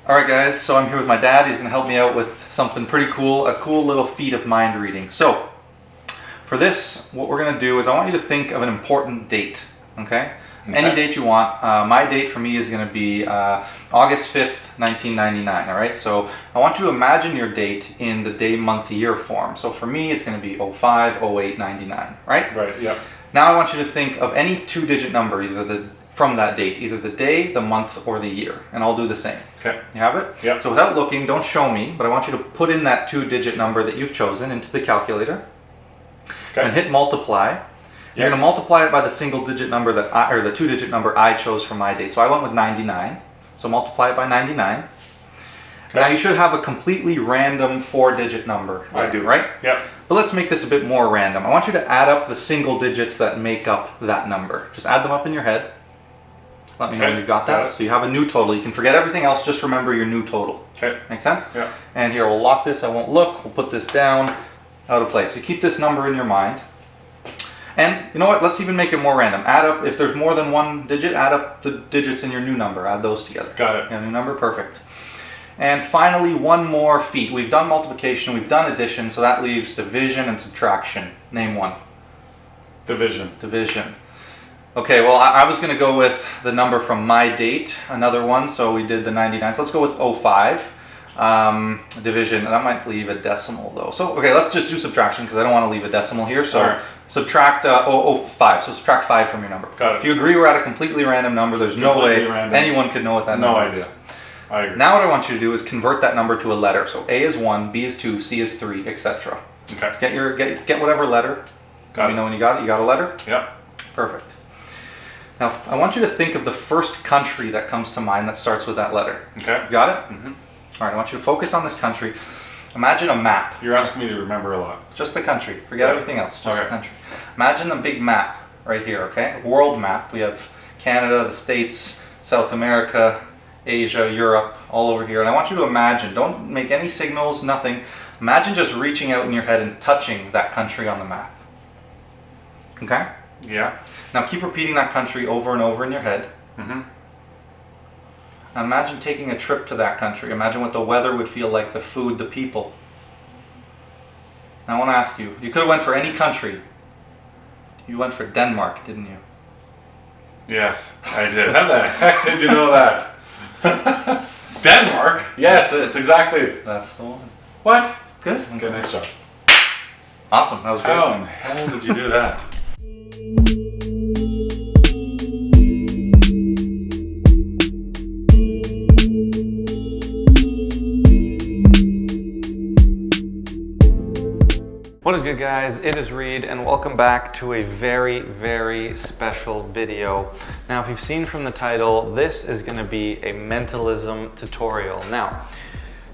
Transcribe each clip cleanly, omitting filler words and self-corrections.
Alright guys, so I'm here with my dad. He's going to help me out with something pretty cool, a cool little feat of mind reading. So, for this, what we're going to do is I want you to think of an important date, okay? Any date you want. My date for me is going to be August 5th, 1999, alright? So, I want you to imagine your date in the day, month, year form. So for me, it's going to be 05, 08, 99, right? Right, yeah. Now I want you to think of any two-digit number, from that date, either the day, the month, or the year, and I'll do the same. Okay. You have it? Yeah. So without looking, don't show me, but I want you to put in that two-digit number that you've chosen into the calculator, and hit multiply. Yep. You're going to multiply it by the single-digit number or the two-digit number I chose for my date. So I went with 99. So multiply it by 99. Okay. Now you should have a completely random four-digit number. I do. Right? Yeah. But let's make this a bit more random. I want you to add up the single digits that make up that number. Just add them up in your head. Let me know when you got that. So you have a new total. You can forget everything else, just remember your new total. Okay. Make sense? Yeah. And here we'll lock this, I won't look, we'll put this down, out of place. You keep this number in your mind. And you know what, let's even make it more random. Add up, if there's more than one digit, add up the digits in your new number. Add those together. Got it. Yeah, new number, perfect. And finally, one more feat. We've done multiplication, we've done addition, so that leaves division and subtraction. Name one. Division. Division. Okay, well, I was going to go with the number from my date, another one, so we did the 99. So let's go with 05. Division, that might leave a decimal though. So, okay, let's just do subtraction because I don't want to leave a decimal here. So right. Subtract 05. So subtract 5 from your number. Got it. If you agree we're at a completely random number, there's no way anyone could know what that number is. No idea. I agree. Now what I want you to do is convert that number to a letter. So A is 1, B is 2, C is 3, etc. Okay. Get whatever letter. Let me know when you got it. You got a letter? Yeah. Perfect. Now, I want you to think of the first country that comes to mind that starts with that letter. Okay. You got it? Mm-hmm. All right, I want you to focus on this country. Imagine a map. You're asking me to remember a lot. Just the country. Forget everything else. Just the country. Imagine a big map right here, okay? A world map. We have Canada, the States, South America, Asia, Europe, all over here. And I want you to imagine, don't make any signals, nothing. Imagine just reaching out in your head and touching that country on the map. Okay? Yeah. Now keep repeating that country over and over in your head. Mm-hmm. Now imagine taking a trip to that country. Imagine what the weather would feel like, the food, the people. Now I want to ask you, you could have went for any country. You went for Denmark, didn't you? Yes, I did. How the heck did you know that? Denmark? Yes, it's exactly. That's the one. What? Good. Okay, nice job. Awesome, that was great. How in the hell did you do that? What is good, guys? It is Reed and welcome back to a very, very special video. Now, if you've seen from the title, this is going to be a mentalism tutorial. Now,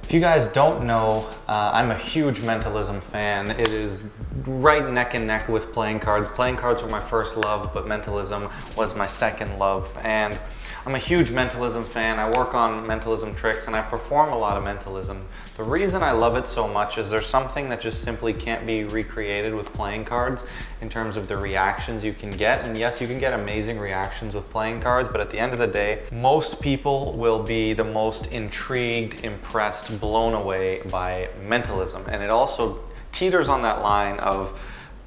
if you guys don't know, I'm a huge mentalism fan. It is right neck and neck with playing cards. Playing cards were my first love, but mentalism was my second love. And I'm a huge mentalism fan. I work on mentalism tricks and I perform a lot of mentalism. The reason I love it so much is there's something that just simply can't be recreated with playing cards in terms of the reactions you can get. And yes, you can get amazing reactions with playing cards, but at the end of the day, most people will be the most intrigued, impressed, blown away by mentalism. And it also teeters on that line of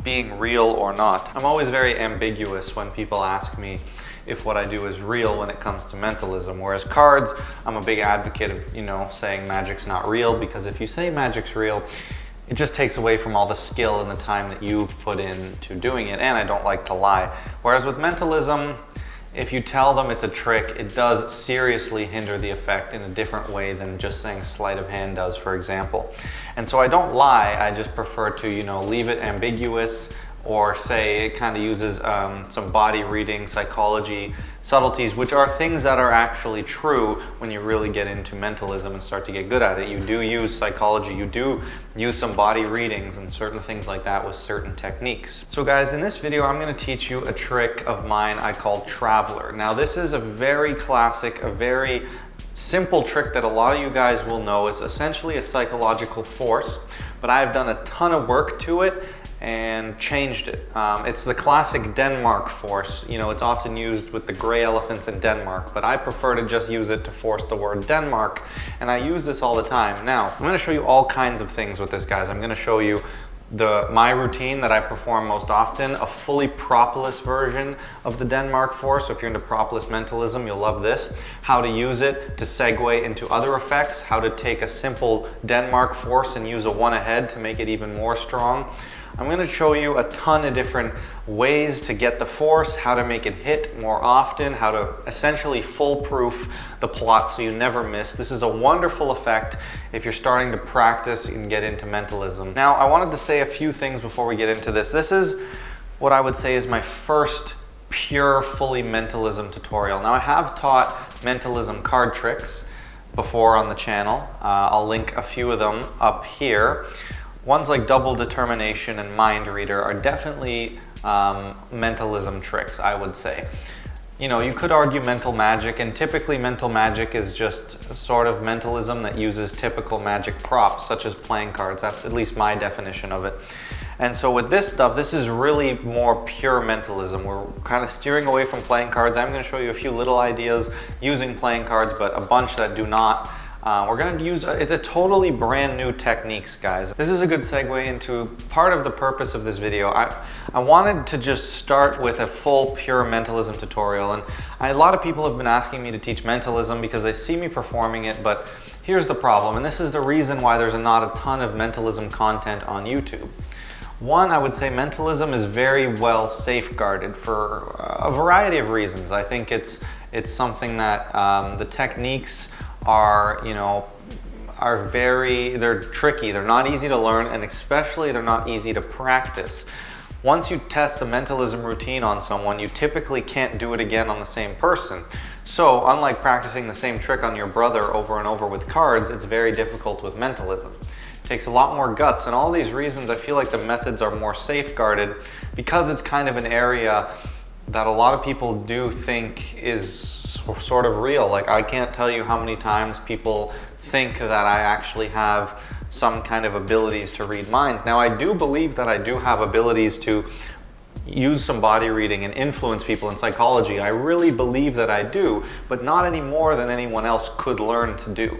being real or not. I'm always very ambiguous when people ask me if what I do is real when it comes to mentalism. Whereas cards, I'm a big advocate of, saying magic's not real, because if you say magic's real, it just takes away from all the skill and the time that you've put into doing it, and I don't like to lie. Whereas with mentalism, if you tell them it's a trick, it does seriously hinder the effect in a different way than just saying sleight of hand does, for example. And so I don't lie, I just prefer to, leave it ambiguous, or say it kind of uses some body reading, psychology, subtleties, which are things that are actually true when you really get into mentalism and start to get good at it. You do use psychology, you do use some body readings and certain things like that with certain techniques. So guys, in this video, I'm going to teach you a trick of mine I call Traveler. Now this is a very classic, a very simple trick that a lot of you guys will know. It's essentially a psychological force, but I've done a ton of work to it, and changed it. It's the classic Denmark force. You know, it's often used with the gray elephants in Denmark, but I prefer to just use it to force the word Denmark, and I use this all the time. Now, I'm going to show you all kinds of things with this, guys. I'm going to show you my routine that I perform most often, a fully propless version of the Denmark force. So if you're into propless mentalism, you'll love this. How to use it to segue into other effects, how to take a simple Denmark force and use a one ahead to make it even more strong. I'm going to show you a ton of different ways to get the force, how to make it hit more often, how to essentially foolproof the plot so you never miss. This is a wonderful effect if you're starting to practice and get into mentalism. Now, I wanted to say a few things before we get into this. This is what I would say is my first pure, fully mentalism tutorial. Now, I have taught mentalism card tricks before on the channel. I'll link a few of them up here. Ones like double determination and mind reader are definitely mentalism tricks, I would say. You know, you could argue mental magic, and typically mental magic is just a sort of mentalism that uses typical magic props, such as playing cards. That's at least my definition of it. And so with this stuff, this is really more pure mentalism. We're kind of steering away from playing cards. I'm going to show you a few little ideas using playing cards, but a bunch that do not. We're going to use, it's a totally brand new techniques, guys. This is a good segue into part of the purpose of this video. I wanted to just start with a full pure mentalism tutorial, and a lot of people have been asking me to teach mentalism because they see me performing it, but here's the problem, and this is the reason why there's not a ton of mentalism content on YouTube. One, I would say mentalism is very well safeguarded for a variety of reasons. I think it's something that the techniques are, you know, they're tricky, they're not easy to learn, and especially they're not easy to practice. Once you test a mentalism routine on someone, you typically can't do it again on the same person. So unlike practicing the same trick on your brother over and over with cards, it's very difficult with mentalism. It takes a lot more guts, and all these reasons I feel like the methods are more safeguarded because it's kind of an area that a lot of people do think is sort of real. Like, I can't tell you how many times people think that I actually have some kind of abilities to read minds. Now, I do believe that I do have abilities to use some body reading and influence people in psychology. I really believe that I do, but not any more than anyone else could learn to do,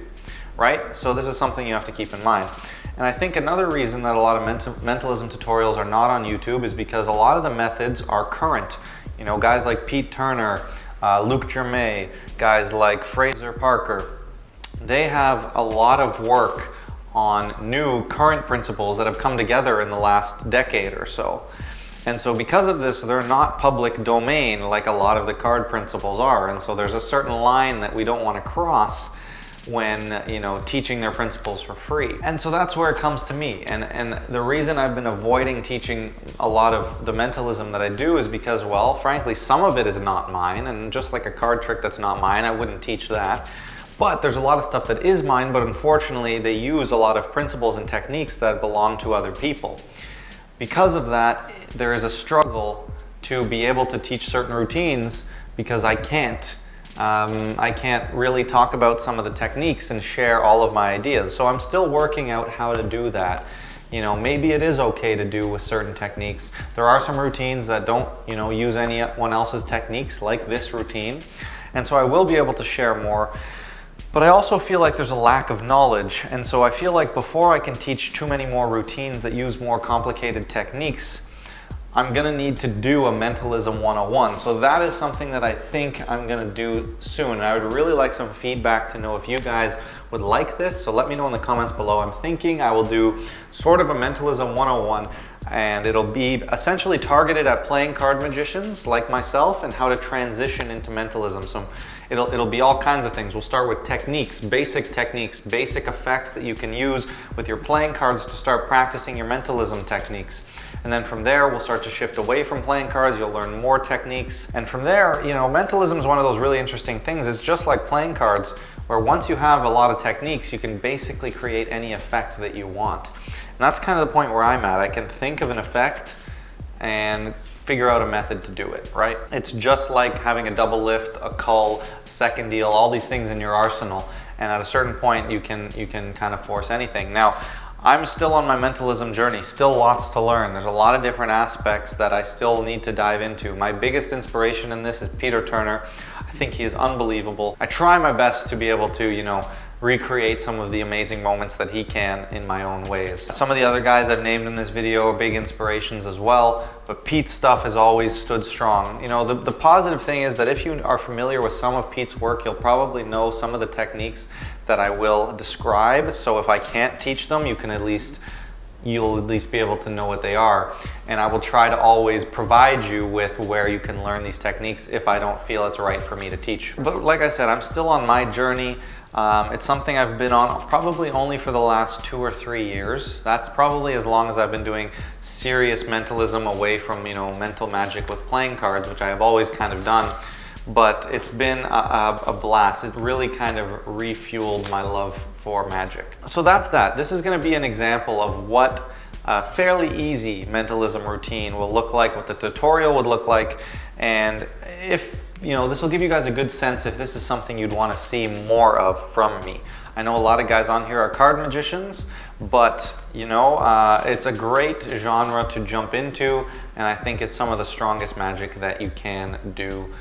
right? So this is something you have to keep in mind. And I think another reason that a lot of mentalism tutorials are not on YouTube is because a lot of the methods are current. You know, guys like Pete Turner, Luke Germain, guys like Fraser Parker, they have a lot of work on new current principles that have come together in the last decade or so. And so because of this, they're not public domain like a lot of the card principles are. And so there's a certain line that we don't want to cross when, you know, teaching their principles for free. And so that's where it comes to me. And the reason I've been avoiding teaching a lot of the mentalism that I do is because, well, frankly, some of it is not mine, and just like a card trick that's not mine, I wouldn't teach that. But there's a lot of stuff that is mine, but unfortunately they use a lot of principles and techniques that belong to other people. Because of that, there is a struggle to be able to teach certain routines because I can't really talk about some of the techniques and share all of my ideas. So I'm still working out how to do that. You know, maybe it is okay to do with certain techniques. There are some routines that don't, you know, use anyone else's techniques, like this routine. And so I will be able to share more. But I also feel like there's a lack of knowledge. And so I feel like before I can teach too many more routines that use more complicated techniques, I'm going to need to do a Mentalism 101. So that is something that I think I'm going to do soon. And I would really like some feedback to know if you guys would like this. So let me know in the comments below. I'm thinking I will do sort of a Mentalism 101, and it'll be essentially targeted at playing card magicians like myself and how to transition into mentalism. So it'll be all kinds of things. We'll start with techniques, basic effects that you can use with your playing cards to start practicing your mentalism techniques. And then from there, we'll start to shift away from playing cards. You'll learn more techniques. And from there, you know, mentalism is one of those really interesting things. It's just like playing cards, where once you have a lot of techniques, you can basically create any effect that you want. And that's kind of the point where I'm at. I can think of an effect and figure out a method to do it, right? It's just like having a double lift, a cull, second deal, all these things in your arsenal. And at a certain point, you can kind of force anything. Now, I'm still on my mentalism journey, still lots to learn. There's a lot of different aspects that I still need to dive into. My biggest inspiration in this is Peter Turner. I think he is unbelievable. I try my best to be able to, recreate some of the amazing moments that he can in my own ways. Some of the other guys I've named in this video are big inspirations as well, but Pete's stuff has always stood strong. The positive thing is that if you are familiar with some of Pete's work, you'll probably know some of the techniques that I will describe. So if I can't teach them, you'll at least be able to know what they are. And I will try to always provide you with where you can learn these techniques if I don't feel it's right for me to teach. But like I said, I'm still on my journey. It's something I've been on probably only for the last 2 or 3 years. That's probably as long as I've been doing serious mentalism away from, mental magic with playing cards, which I have always kind of done. But it's been a blast. It really kind of refueled my love for magic. So that's that. This is going to be an example of what a fairly easy mentalism routine will look like, what the tutorial would look like, and if this will give you guys a good sense if this is something you'd want to see more of from me. I know a lot of guys on here are card magicians, but it's a great genre to jump into, and I think it's some of the strongest magic that you can do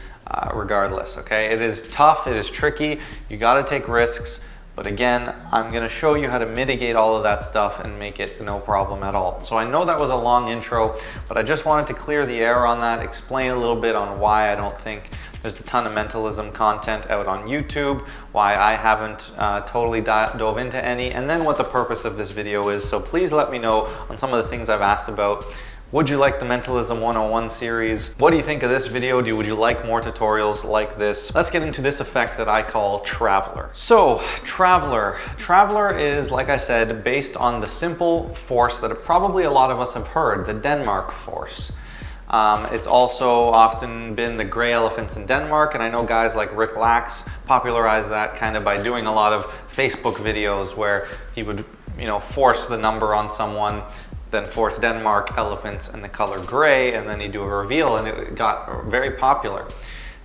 regardless, okay? It is tough, it is tricky, you got to take risks, but again, I'm going to show you how to mitigate all of that stuff and make it no problem at all. So I know that was a long intro, but I just wanted to clear the air on that, explain a little bit on why I don't think there's a ton of mentalism content out on YouTube, why I haven't totally dove into any, and then what the purpose of this video is. So please let me know on some of the things I've asked about. Would you like the Mentalism 101 series? What do you think of this video? Would you like more tutorials like this? Let's get into this effect that I call Traveler. So, Traveler. Traveler is, like I said, based on the simple force that probably a lot of us have heard, the Denmark force. It's also often been the gray elephants in Denmark, and I know guys like Rick Lax popularized that kind of by doing a lot of Facebook videos where he would, force the number on someone, then force Denmark, elephants, and the color gray, and then he'd do a reveal, and it got very popular.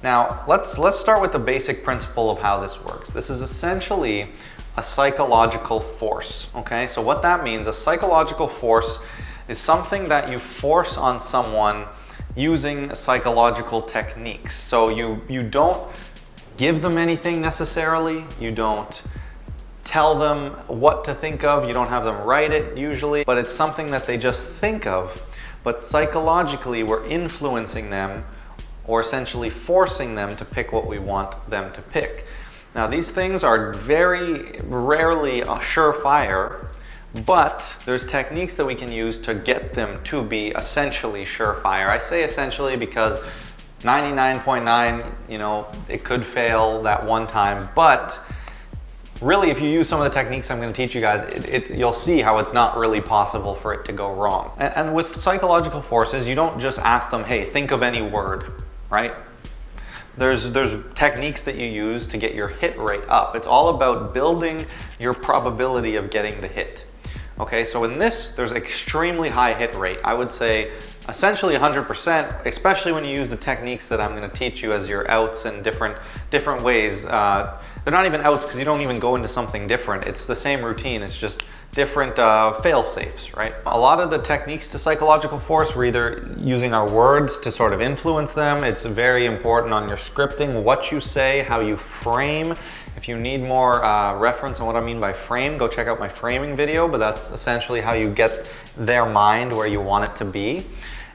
Now, let's start with the basic principle of how this works. This is essentially a psychological force, okay? So what that means, a psychological force is something that you force on someone using psychological techniques. So you don't give them anything necessarily, you don't tell them what to think of, you don't have them write it usually, but it's something that they just think of, but psychologically we're influencing them or essentially forcing them to pick what we want them to pick. Now these things are very rarely surefire, but there's techniques that we can use to get them to be essentially surefire. I say essentially because 99.9, it could fail that one time, but really, if you use some of the techniques I'm going to teach you guys, you'll see how it's not really possible for it to go wrong. And with psychological forces, you don't just ask them, hey, think of any word, right? There's techniques that you use to get your hit rate up. It's all about building your probability of getting the hit. Okay, so in this, there's extremely high hit rate. I would say essentially 100%, especially when you use the techniques that I'm going to teach you as your outs and different ways. They're not even outs because you don't even go into something different. It's the same routine. It's just different fail-safes, right? A lot of the techniques to psychological force, we're either using our words to sort of influence them. It's very important on your scripting, what you say, how you frame. If you need more reference on what I mean by frame, go check out my framing video, but that's essentially how you get their mind where you want it to be.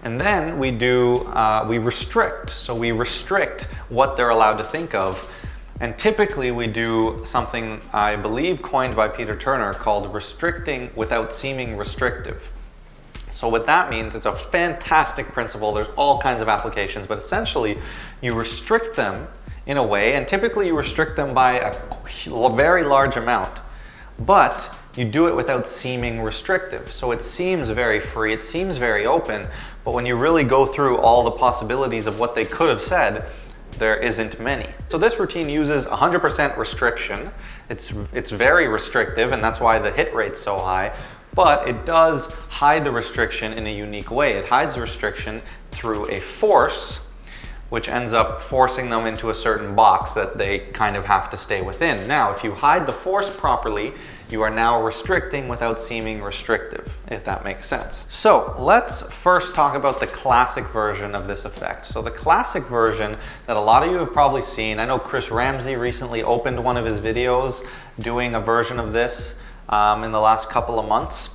And then we restrict. So we restrict what they're allowed to think of. And typically we do something I believe coined by Peter Turner called restricting without seeming restrictive. So what that means, it's a fantastic principle. There's all kinds of applications, but essentially you restrict them in a way, and typically you restrict them by a very large amount, but you do it without seeming restrictive. So it seems very free, it seems very open, but when you really go through all the possibilities of what they could have said, there isn't many. So this routine uses 100% restriction. It's very restrictive, and that's why the hit rate's so high, but it does hide the restriction in a unique way. It hides the restriction through a force which ends up forcing them into a certain box that they kind of have to stay within. Now, if you hide the force properly, you are now restricting without seeming restrictive, if that makes sense. So let's first talk about the classic version of this effect. So the classic version that a lot of you have probably seen, I know Chris Ramsey recently opened one of his videos doing a version of this in the last couple of months.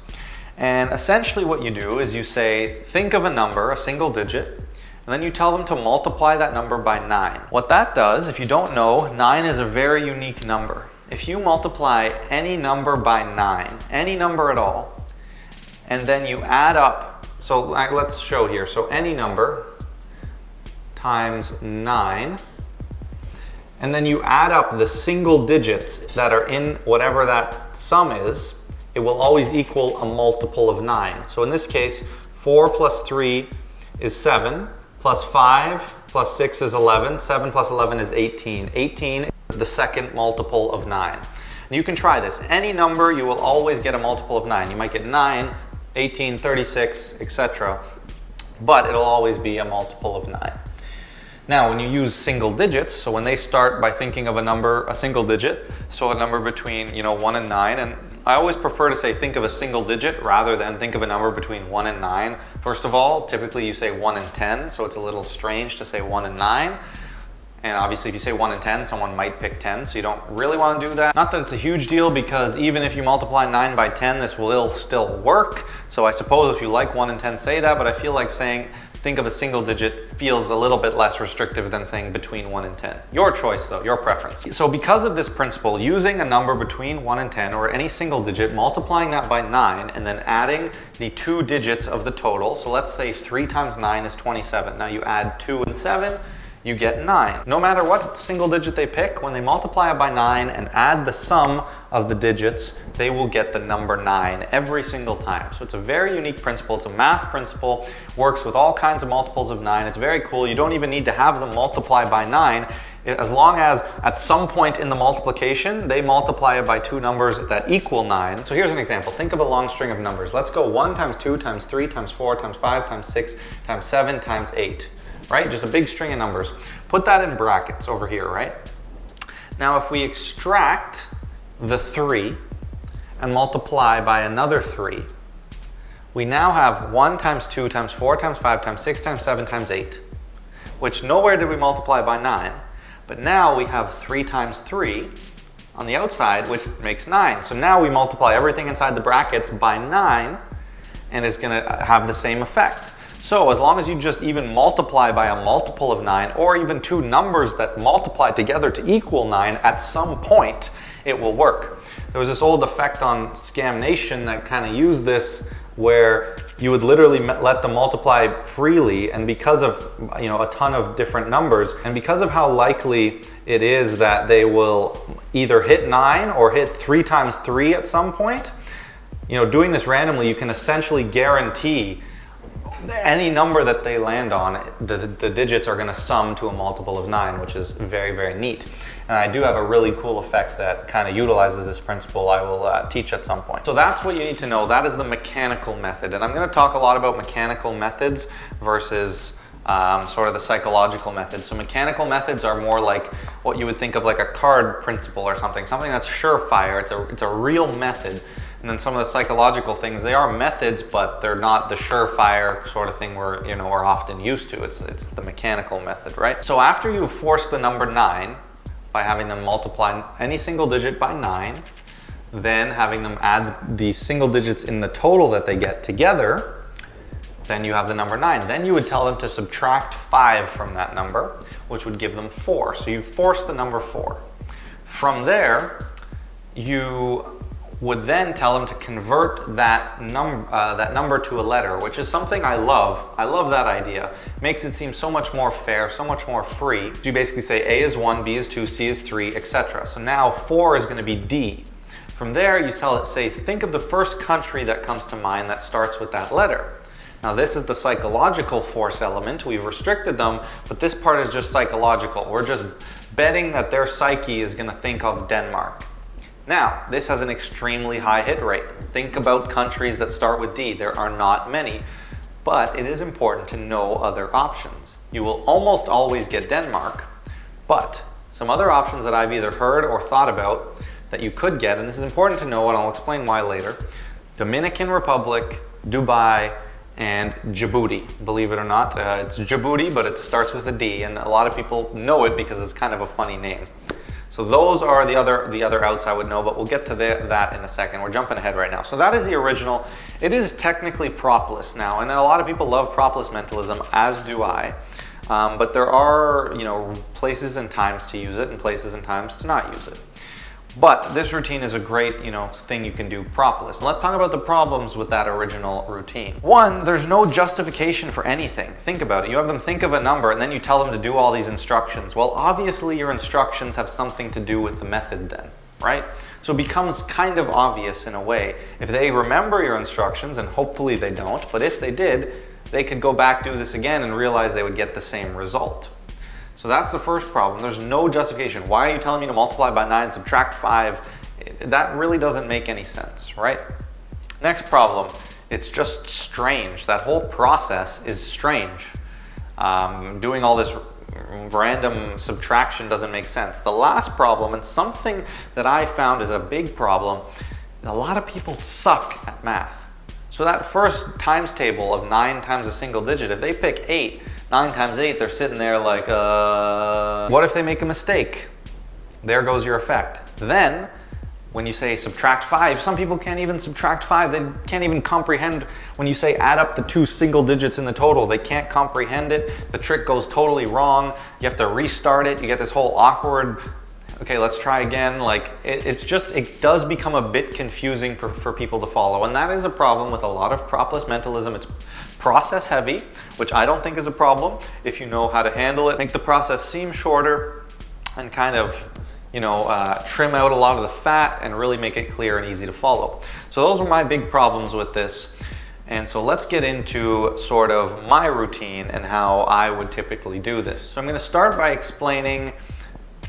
And essentially what you do is you say, think of a number, a single digit, and then you tell them to multiply that number by 9. What that does, if you don't know, 9 is a very unique number. If you multiply any number by 9, any number at all, and then you add up, so let's show here, so any number times 9, and then you add up the single digits that are in whatever that sum is, it will always equal a multiple of 9. So in this case, 4 plus 3 is 7, plus 5 plus 6 is 11, 7 plus 11 is 18. 18 is the second multiple of 9. And you can try this. Any number, you will always get a multiple of 9. You might get 9, 18, 36, etc. But it'll always be a multiple of 9. Now, when you use single digits, so when they start by thinking of a number, a single digit, so a number between 1 and 9, and I always prefer to say think of a single digit rather than think of a number between 1 and 9. First of all, typically you say 1 and 10, so it's a little strange to say 1 and 9. And obviously if you say 1 and 10, someone might pick 10, so you don't really want to do that. Not that it's a huge deal, because even if you multiply 9 by 10, this will still work. So I suppose if you like 1 and 10, say that, but I feel like saying think of a single digit feels a little bit less restrictive than saying between 1 and 10. Your choice though, your preference. So because of this principle, using a number between 1 and 10 or any single digit, multiplying that by 9 and then adding the 2 digits of the total. So let's say 3 times 9 is 27. Now you add 2 and 7, you get 9. No matter what single digit they pick, when they multiply it by 9 and add the sum of the digits, they will get the number 9 every single time. So it's a very unique principle. It's a math principle, works with all kinds of multiples of 9. It's very cool. You don't even need to have them multiply by 9. As long as at some point in the multiplication, they multiply it by 2 numbers that equal 9. So here's an example. Think of a long string of numbers. Let's go 1 times 2 times 3 times 4 times 5 times 6 times 7 times 8. Right? Just a big string of numbers. Put that in brackets over here, right? Now if we extract the 3 and multiply by another 3, we now have 1 times 2 times 4 times 5 times 6 times 7 times 8, which nowhere did we multiply by 9. But now we have 3 times 3 on the outside, which makes 9. So now we multiply everything inside the brackets by 9, and it's going to have the same effect. So as long as you just even multiply by a multiple of 9, or even 2 numbers that multiply together to equal 9, at some point it will work. There was this old effect on Scam Nation that kind of used this, where you would literally let them multiply freely, and because of a ton of different numbers, and because of how likely it is that they will either hit 9 or hit 3 times 3 at some point, doing this randomly, you can essentially guarantee any number that they land on, the digits are going to sum to a multiple of 9, which is very, very neat. And I do have a really cool effect that kind of utilizes this principle I will teach at some point. So that's what you need to know. That is the mechanical method. And I'm going to talk a lot about mechanical methods versus sort of the psychological method. So mechanical methods are more like what you would think of like a card principle or something that's surefire. It's a real method. And then some of the psychological things, they are methods, but they're not the surefire sort of thing we're often used to. It's the mechanical method, right? So after you force the number 9 by having them multiply any single digit by 9, then having them add the single digits in the total that they get together, then you have the number 9. Then you would tell them to subtract 5 from that number, which would give them 4. So you force the number 4. From there, you would then tell them to convert that number to a letter, which is something I love. I love that idea. It makes it seem so much more fair, so much more free. You basically say A is 1, B is 2, C is 3, etc. So now 4 is going to be D. From there, you say, think of the first country that comes to mind that starts with that letter. Now this is the psychological force element. We've restricted them, but this part is just psychological. We're just betting that their psyche is going to think of Denmark. Now, this has an extremely high hit rate. Think about countries that start with D. There are not many, but it is important to know other options. you will almost always get Denmark, but some other options that I've either heard or thought about that you could get, and this is important to know and I'll explain why later, Dominican Republic, Dubai, and Djibouti. Believe it or not, it's Djibouti, but it starts with a D, and a lot of people know it because it's kind of a funny name. So those are the other outs I would know, but we'll get to that in a second. We're jumping ahead right now. So that is the original. It is technically propless now, and a lot of people love propless mentalism, as do I. But there are, places and times to use it and places and times to not use it. But this routine is a great, thing you can do propless. And let's talk about the problems with that original routine. One, there's no justification for anything. Think about it. You have them think of a number and then you tell them to do all these instructions. Well, obviously your instructions have something to do with the method then, right? So it becomes kind of obvious in a way. If they remember your instructions, and hopefully they don't, but if they did, they could go back, do this again, and realize they would get the same result. So that's the first problem. There's no justification. Why are you telling me to multiply by 9, subtract 5? That really doesn't make any sense, right? Next problem, it's just strange. That whole process is strange. Doing all this random subtraction doesn't make sense. The last problem, and something that I found is a big problem, a lot of people suck at math. So that first times table of 9 times a single digit, if they pick 8, 9 times 8, they're sitting there like, what if they make a mistake? There goes your effect. Then, when you say subtract 5, some people can't even subtract 5. They can't even comprehend when you say add up the 2 single digits in the total. They can't comprehend it. The trick goes totally wrong. You have to restart it. You get this whole awkward, okay, let's try again. Like, it does become a bit confusing for people to follow. And that is a problem with a lot of propless mentalism. It's process heavy, which I don't think is a problem if you know how to handle it. Make the process seem shorter and kind of, trim out a lot of the fat and really make it clear and easy to follow. So those were my big problems with this. And so let's get into sort of my routine and how I would typically do this. So I'm going to start by explaining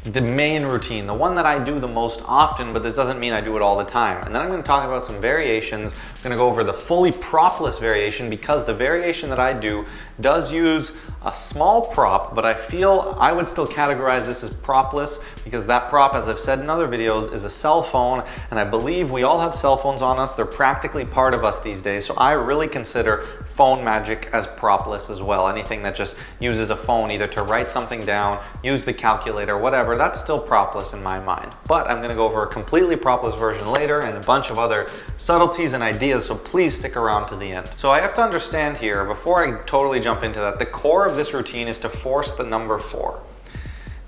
the main routine, the one that I do the most often, but this doesn't mean I do it all the time. And then I'm going to talk about some variations. I'm going to go over the fully propless variation because the variation that I do does use a small prop, but I feel I would still categorize this as propless because that prop, as I've said in other videos, is a cell phone, and I believe we all have cell phones on us. They're practically part of us these days, so I really consider phone magic as propless as well. Anything that just uses a phone either to write something down, use the calculator, whatever, that's still propless in my mind. But I'm going to go over a completely propless version later and a bunch of other subtleties and ideas, so please stick around to the end. So I have to understand here, before I totally jump into that, the core of this routine is to force the number 4.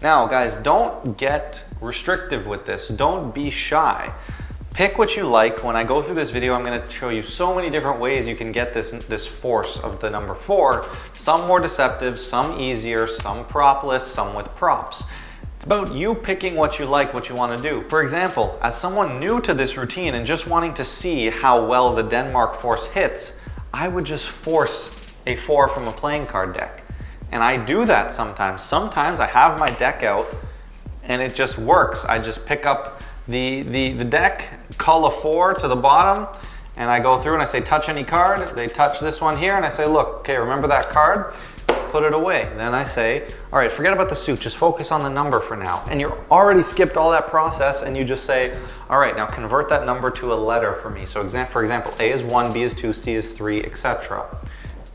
Now guys, don't get restrictive with this. Don't be shy. Pick what you like. When I go through this video, I'm going to show you so many different ways you can get this force of the number 4. Some more deceptive, some easier, some propless, some with props. It's about you picking what you like, what you want to do. For example, as someone new to this routine and just wanting to see how well the Denmark force hits, I would just force a 4 from a playing card deck. And I do that sometimes. Sometimes I have my deck out and it just works. I just pick up the deck, cull a 4 to the bottom, and I go through and I say touch any card. They touch this one here and I say, look, okay, remember that card? Put it away. Then I say, all right, forget about the suit, just focus on the number for now. And you're already skipped all that process and you just say, all right, now convert that number to a letter for me. So for example, A is 1, B is 2, C is 3, etc.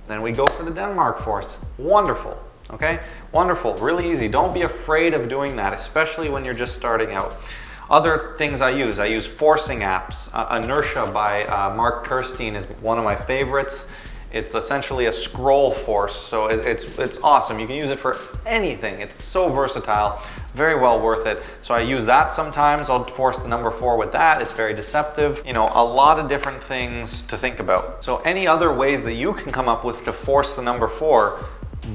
Then we go for the Denmark force. Wonderful, okay? Wonderful, really easy. Don't be afraid of doing that, especially when you're just starting out. Other things I use forcing apps. Inertia by Mark Kirstein is one of my favorites. It's essentially a scroll force, so it's awesome. You can use it for anything. It's so versatile, very well worth it. So I use that sometimes. I'll force the number 4 with that. It's very deceptive. A lot of different things to think about. So any other ways that you can come up with to force the number 4,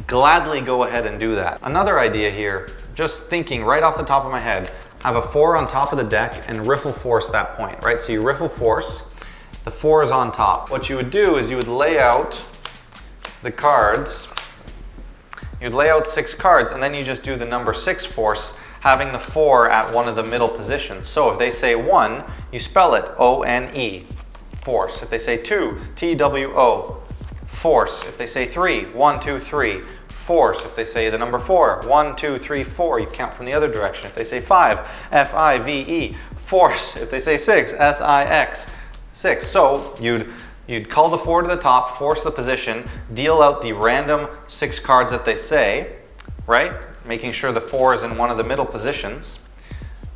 gladly go ahead and do that. Another idea here, just thinking right off the top of my head, have a 4 on top of the deck and riffle force that point, right? So you riffle force. The 4 is on top. What you would do is you would lay out the cards. You'd lay out 6 cards and then you just do the number 6 force, having the 4 at one of the middle positions. So if they say 1, you spell it O-N-E, force. If they say 2, T-W-O, force. If they say 3, 1, 2, 3, force. If they say the number 4, 1, 2, 3, 4, you count from the other direction. If they say 5, F-I-V-E, force. If they say 6, S-I-X, 6. So you'd call the 4 to the top, force the position, deal out the random 6 cards that they say, right? Making sure the 4 is in one of the middle positions.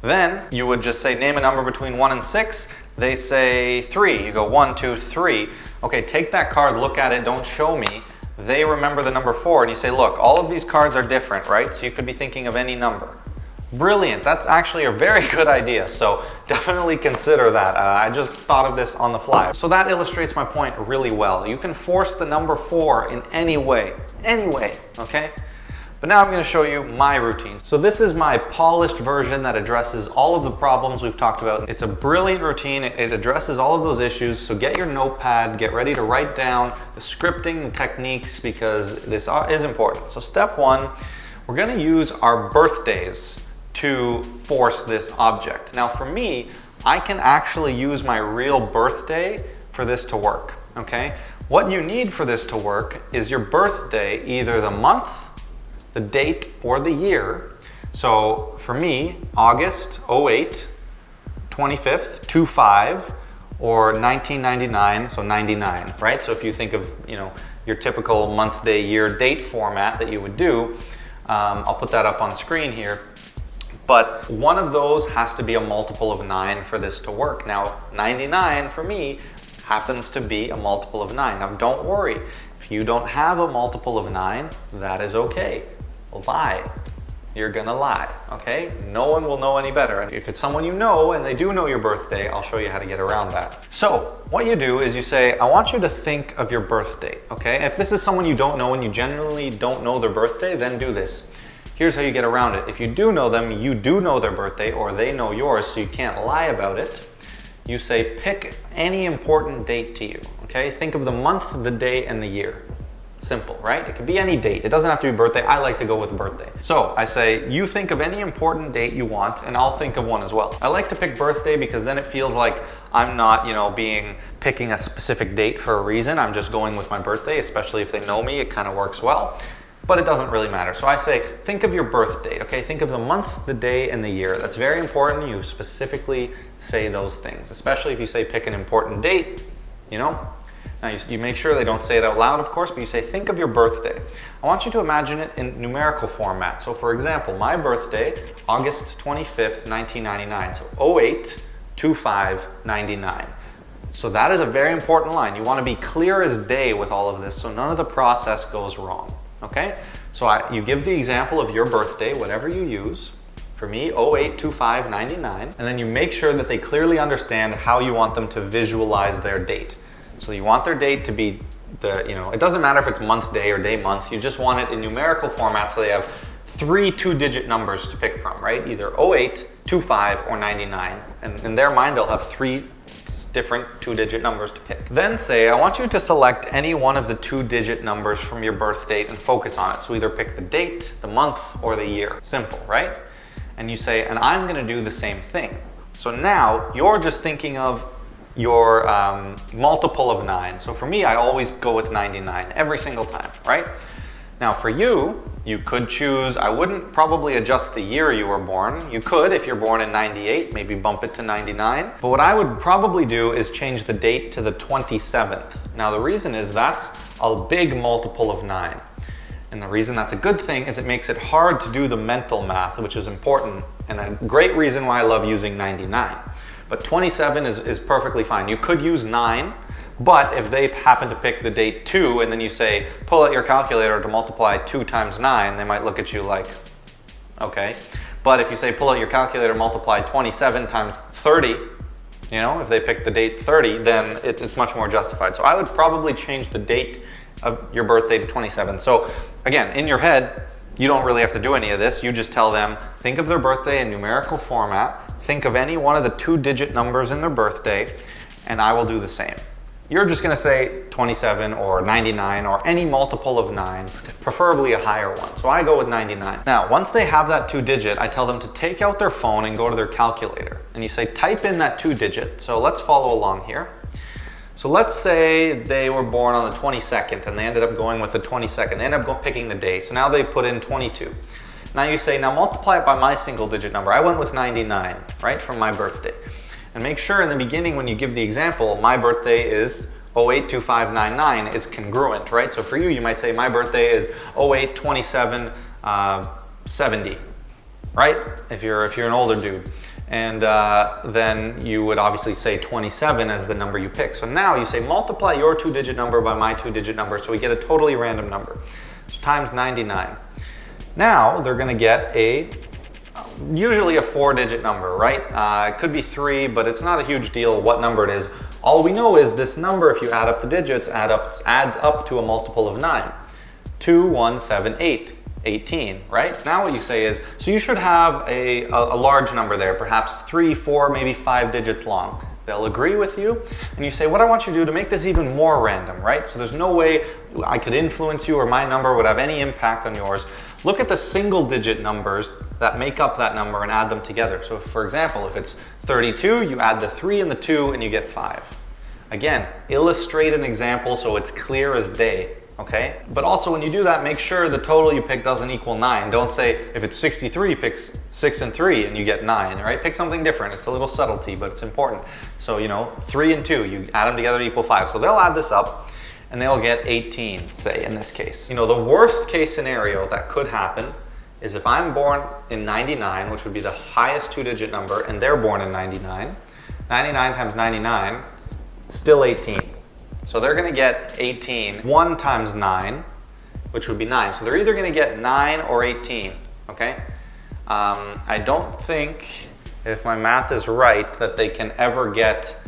Then you would just say, name a number between 1 and 6. They say 3. You go 1, 2, 3. Okay, take that card, look at it, don't show me. They remember the number 4, and you say, look, all of these cards are different, right? So you could be thinking of any number. Brilliant. That's actually a very good idea. So definitely consider that. I just thought of this on the fly. So that illustrates my point really well. You can force the number 4 in any way, okay? But now I'm going to show you my routine. So this is my polished version that addresses all of the problems we've talked about. It's a brilliant routine. It addresses all of those issues. So get your notepad, get ready to write down the scripting and techniques because this is important. So step 1, we're going to use our birthdays to force this object. Now for me, I can actually use my real birthday for this to work, okay? What you need for this to work is your birthday, either the month, the date, or the year. So for me, August 08, 25th, 25, or 1999, so 99, right? So if you think of, your typical month, day, year, date format that you would do, I'll put that up on screen here. But one of those has to be a multiple of 9 for this to work. Now, 99 for me happens to be a multiple of 9. Now don't worry, if you don't have a multiple of 9, that is okay. Lie. You're gonna lie, okay? No one will know any better. And if it's someone you know and they do know your birthday, I'll show you how to get around that. So what you do is you say, I want you to think of your birthday, okay? If this is someone you don't know and you generally don't know their birthday, then do this. Here's how you get around it. If you do know them, you do know their birthday or they know yours, so you can't lie about it. You say, pick any important date to you, okay? Think of the month, the day, and the year. Simple, right? It could be any date. It doesn't have to be birthday. I like to go with birthday. So I say, you think of any important date you want, and I'll think of one as well. I like to pick birthday because then it feels like I'm not, picking a specific date for a reason. I'm just going with my birthday, especially if they know me. It kind of works well. But it doesn't really matter. So I say, think of your birth date, okay? Think of the month, the day, and the year. That's very important. You specifically say those things, especially if you say pick an important date, Now you make sure they don't say it out loud, of course, but you say, think of your birthday. I want you to imagine it in numerical format. So for example, my birthday, August 25th, 1999. So 08, 25, 99. So that is a very important line. You want to be clear as day with all of this so none of the process goes wrong. Okay, so you give the example of your birthday, whatever you use. For me, 08, 25, 99. And then you make sure that they clearly understand how you want them to visualize their date. So you want their date to be it doesn't matter if it's month, day, or day, month. You just want it in numerical format so they have 3 two-digit numbers to pick from, right? Either 08, 25, or 99. And in their mind, they'll have 3 different 2-digit numbers to pick. Then say, I want you to select any one of the 2-digit numbers from your birth date and focus on it. So either pick the date, the month, or the year. Simple, right? And you say, and I'm gonna do the same thing. So now you're just thinking of your multiple of 9. So for me, I always go with 99 every single time, right? Now for you, you could choose, I wouldn't probably adjust the year you were born. You could, if you're born in 98, maybe bump it to 99. But what I would probably do is change the date to the 27th. Now the reason is that's a big multiple of 9. And the reason that's a good thing is it makes it hard to do the mental math, which is important, and a great reason why I love using 99. But 27 is perfectly fine. You could use 9, but if they happen to pick the date 2 and then you say, pull out your calculator to multiply 2 times 9, they might look at you like, okay. But if you say, pull out your calculator, multiply 27 times 30, if they pick the date 30, then it's much more justified. So I would probably change the date of your birthday to 27. So again, in your head, you don't really have to do any of this. You just tell them, think of their birthday in numerical format, think of any one of the 2-digit numbers in their birthday, and I will do the same. You're just gonna say 27 or 99 or any multiple of 9, preferably a higher one. So I go with 99. Now, once they have that 2-digit, I tell them to take out their phone and go to their calculator. And you say, type in that 2-digit. So let's follow along here. So let's say they were born on the 22nd and they ended up going with the 22nd. They ended up picking the day. So now they put in 22. Now you say, now multiply it by my single digit number. I went with 99, right, from my birthday. And make sure in the beginning when you give the example, my birthday is 082599, it's congruent, right? So for you, you might say my birthday is 082770, right? If you're an older dude. And then you would obviously say 27 as the number you pick. So now you say multiply your 2-digit number by my 2-digit number, so we get a totally random number. So times 99. Now they're going to get usually a 4-digit number, right? It could be 3, but it's not a huge deal what number it is. All we know is this number, if you add up the digits, adds up to a multiple of 9. 2, 1, 7, 8. 18, right? Now what you say is, so you should have a large number there, perhaps 3, 4, maybe 5 digits long. They'll agree with you, and you say, what I want you to do to make this even more random, right? So there's no way I could influence you or my number would have any impact on yours. Look at the single digit numbers that make up that number and add them together. So for example, if it's 32, you add the 3 and the 2 and you get 5. Again, illustrate an example so it's clear as day. Okay, but also when you do that, make sure the total you pick doesn't equal 9. Don't say if it's 63, pick 6 and 3 and you get 9, right? Pick something different. It's a little subtlety, but it's important. So, 3 and 2, you add them together to equal 5. So they'll add this up and they'll get 18, say, in this case. The worst case scenario that could happen is if I'm born in 99, which would be the highest 2-digit number, and they're born in 99, 99 times 99, still 18. So they're going to get 18. 1 times 9, which would be 9. So they're either going to get 9 or 18, okay? I don't think, if my math is right, that they can ever get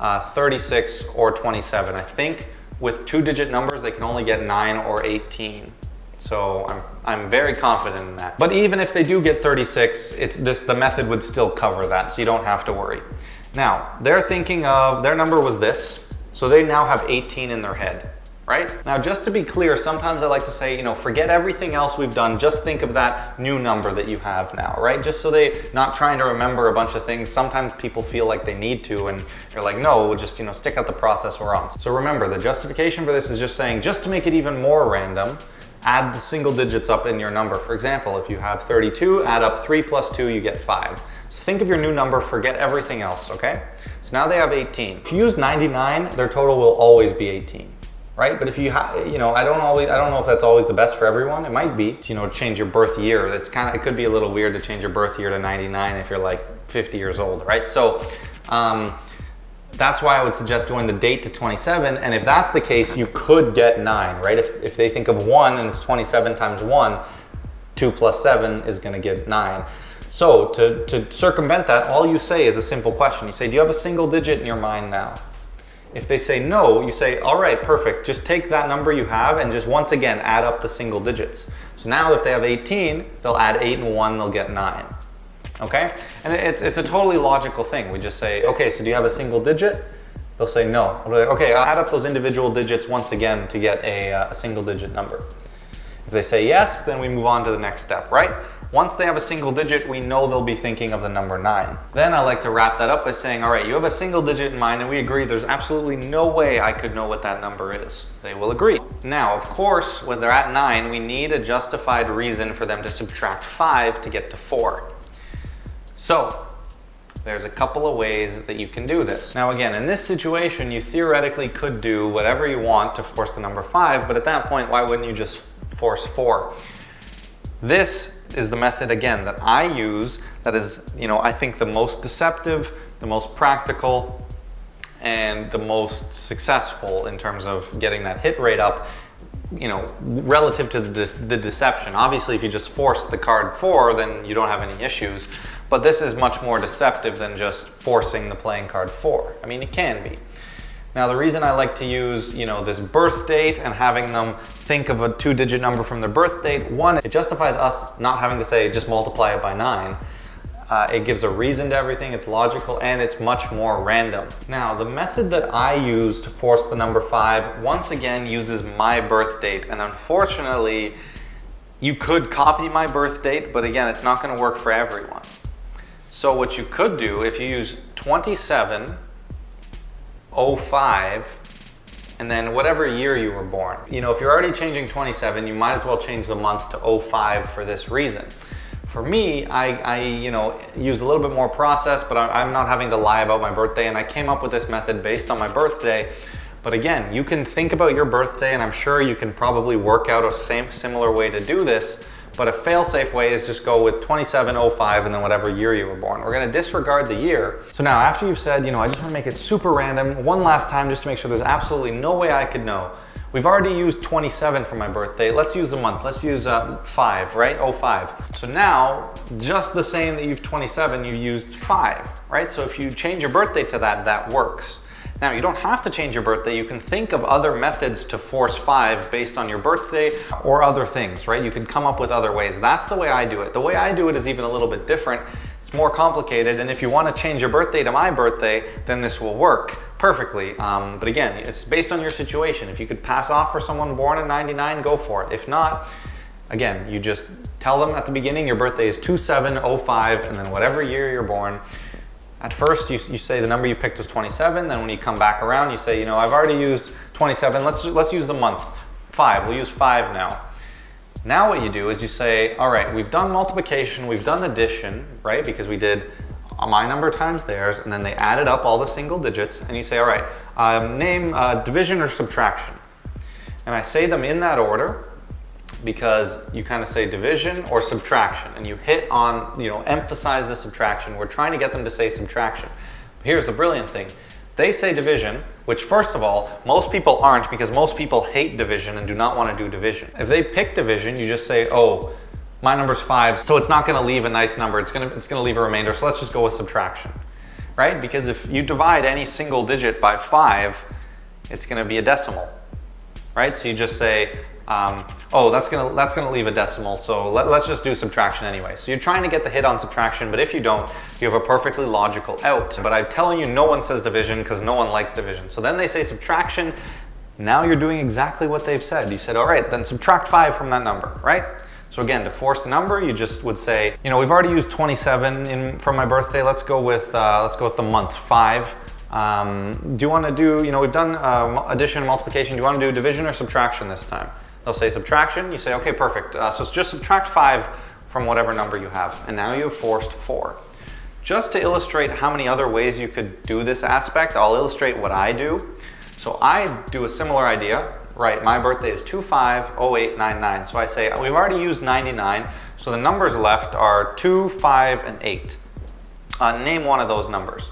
36 or 27. I think with 2-digit numbers, they can only get 9 or 18. So I'm very confident in that. But even if they do get 36, the method would still cover that, so you don't have to worry. Now, they're thinking of, their number was this. So they now have 18 in their head, right? Now, just to be clear, sometimes I like to say, forget everything else we've done. Just think of that new number that you have now, right? Just so they're not trying to remember a bunch of things. Sometimes people feel like they need to, and you're like, no, we'll just, stick out the process we're on. So remember, the justification for this is just saying, just to make it even more random, add the single digits up in your number. For example, if you have 32, add up 3 plus 2, you get 5. So think of your new number, forget everything else, okay? Now they have 18. If you use 99, their total will always be 18, right? But if you have, I don't know if that's always the best for everyone. It might be, to change your birth year. It could be a little weird to change your birth year to 99 if you're like 50 years old, right? So that's why I would suggest doing the date to 27. And if that's the case, you could get 9, right? If they think of 1 and it's 27 times 1, 2 plus 7 is going to get 9. So to circumvent that, all you say is a simple question. You say, do you have a single digit in your mind now? If they say no, you say, all right, perfect. Just take that number you have and just once again add up the single digits. So now if they have 18, they'll add 8 and 1, they'll get 9. Okay? And it's a totally logical thing. We just say, okay, so do you have a single digit? They'll say no. Okay, I'll add up those individual digits once again to get a single digit number. If they say yes, then we move on to the next step, right? Once they have a single digit, we know they'll be thinking of the number 9. Then I like to wrap that up by saying, all right, you have a single digit in mind and we agree there's absolutely no way I could know what that number is. They will agree. Now, of course, when they're at 9, we need a justified reason for them to subtract 5 to get to 4. So, there's a couple of ways that you can do this. Now again, in this situation, you theoretically could do whatever you want to force the number 5, but at that point, why wouldn't you just force 4? This is the method, again, that I use that is, I think the most deceptive, the most practical, and the most successful in terms of getting that hit rate up, relative to the deception. Obviously, if you just force the card 4, then you don't have any issues, but this is much more deceptive than just forcing the playing card 4. I mean, it can be. Now, the reason I like to use, this birth date and having them think of a 2-digit number from their birth date, one, it justifies us not having to say just multiply it by 9. It gives a reason to everything, it's logical, and it's much more random. Now, the method that I use to force the number 5, once again, uses my birth date, and unfortunately, you could copy my birth date, but again, it's not going to work for everyone. So what you could do, if you use 27 05, and then whatever year you were born. You know, if you're already changing 27, you might as well change the month to 05 for this reason. For me, I use a little bit more process, but I'm not having to lie about my birthday, and I came up with this method based on my birthday. But again, you can think about your birthday, and I'm sure you can probably work out a similar way to do this, but a fail-safe way is just go with 2705 and then whatever year you were born. We're gonna disregard the year. So now after you've said, I just wanna make it super random, one last time just to make sure there's absolutely no way I could know. We've already used 27 for my birthday. Let's use the month. Let's use 5, right? 05. So now, just the same that you've 27, you used 5, right? So if you change your birthday to that, that works. Now, you don't have to change your birthday. You can think of other methods to force 5 based on your birthday or other things, right? You can come up with other ways. That's the way I do it. The way I do it is even a little bit different. It's more complicated, and if you want to change your birthday to my birthday, then this will work perfectly. But again, it's based on your situation. If you could pass off for someone born in 99, go for it. If not, again, you just tell them at the beginning your birthday is 2705, and then whatever year you're born. At first, you say the number you picked was 27, then when you come back around, you say, I've already used 27, let's use the month, 5, we'll use 5 now. Now what you do is you say, all right, we've done multiplication, we've done addition, right? Because we did my number times theirs, and then they added up all the single digits, and you say, all right, name division or subtraction. And I say them in that order, because you kind of say division or subtraction, and you hit on, emphasize the subtraction. We're trying to get them to say subtraction. Here's the brilliant thing. They say division, which first of all, most people aren't, because most people hate division and do not want to do division. If they pick division, you just say, oh, my number's 5, so it's not going to leave a nice number. It's going to leave a remainder, so let's just go with subtraction, right? Because if you divide any single digit by 5, it's going to be a decimal, right? So you just say, oh, that's gonna leave a decimal, so let's just do subtraction anyway. So you're trying to get the hit on subtraction, but if you don't, you have a perfectly logical out. But I'm telling you, no one says division because no one likes division. So then they say subtraction. Now you're doing exactly what they've said. You said, all right, then subtract 5 from that number, right? So again, to force the number, you just would say, we've already used 27 from my birthday. Let's go with the month, 5. Do you want to do, we've done addition and multiplication. Do you want to do division or subtraction this time? They'll say subtraction. You say, okay, perfect. So it's just subtract 5 from whatever number you have. And now you've forced 4. Just to illustrate how many other ways you could do this aspect, I'll illustrate what I do. So I do a similar idea. Right, my birthday is 250899. So I say, we've already used 99. So the numbers left are 2, 5, and 8. Name one of those numbers.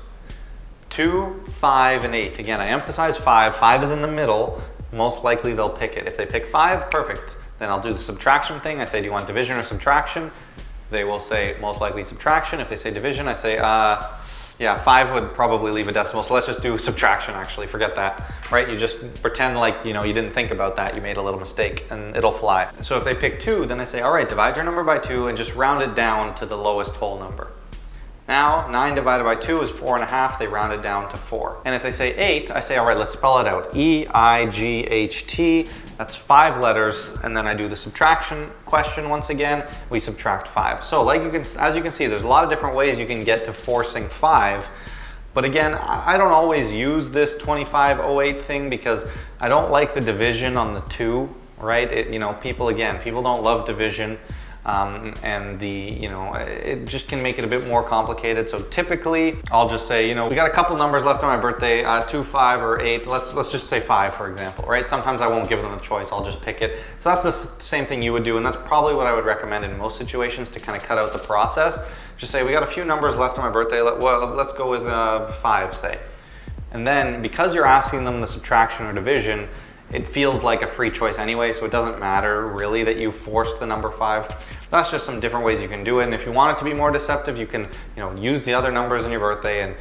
2, 5, and 8. Again, I emphasize 5. 5 is in the middle. Most likely they'll pick it. If they pick 5, perfect. Then I'll do the subtraction thing. I say, do you want division or subtraction? They will say most likely subtraction. If they say division, I say, yeah, 5 would probably leave a decimal, so let's just do subtraction actually, forget that, right? You just pretend like, you didn't think about that, you made a little mistake, and it'll fly. So if they pick 2, then I say, all right, divide your number by 2 and just round it down to the lowest whole number. Now, 9 divided by 2 is 4.5. They round it down to 4. And if they say 8, I say, all right, let's spell it out. E-I-G-H-T. That's 5 letters. And then I do the subtraction question once again. We subtract 5. So as you can see, there's a lot of different ways you can get to forcing 5. But again, I don't always use this 2508 thing because I don't like the division on the 2, right? People don't love division. And it just can make it a bit more complicated. So typically I'll just say, we got a couple numbers left on my birthday, 2, 5, or 8. Let's just say 5, for example, right? Sometimes I won't give them a choice. I'll just pick it. So that's the same thing you would do. And that's probably what I would recommend in most situations to kind of cut out the process. Just say, we got a few numbers left on my birthday. Let's go with 5, say. And then because you're asking them the subtraction or division, it feels like a free choice anyway, so it doesn't matter really that you forced the number 5. That's just some different ways you can do it. And if you want it to be more deceptive, you can use the other numbers in your birthday and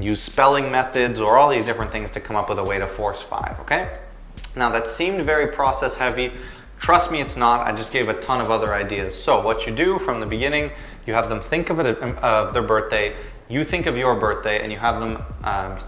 use spelling methods or all these different things to come up with a way to force 5, okay? Now that seemed very process heavy. Trust me, it's not. I just gave a ton of other ideas. So what you do from the beginning, you have them think of their birthday, You think of your birthday and you have them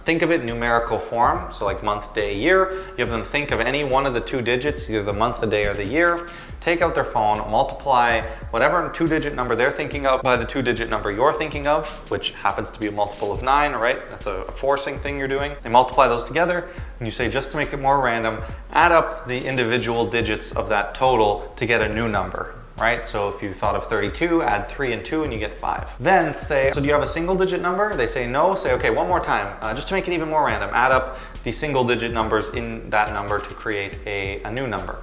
think of it in numerical form, so like month, day, year. You have them think of any one of the 2 digits, either the month, the day, or the year. Take out their phone, multiply whatever 2-digit number they're thinking of by the 2-digit number you're thinking of, which happens to be a multiple of 9, right? That's a forcing thing you're doing. They multiply those together, and you say, just to make it more random, add up the individual digits of that total to get a new number. Right? So if you thought of 32, add 3 and 2 and you get 5. Then say, so do you have a single digit number? They say no. Say, okay, one more time, just to make it even more random, add up the single digit numbers in that number to create a new number.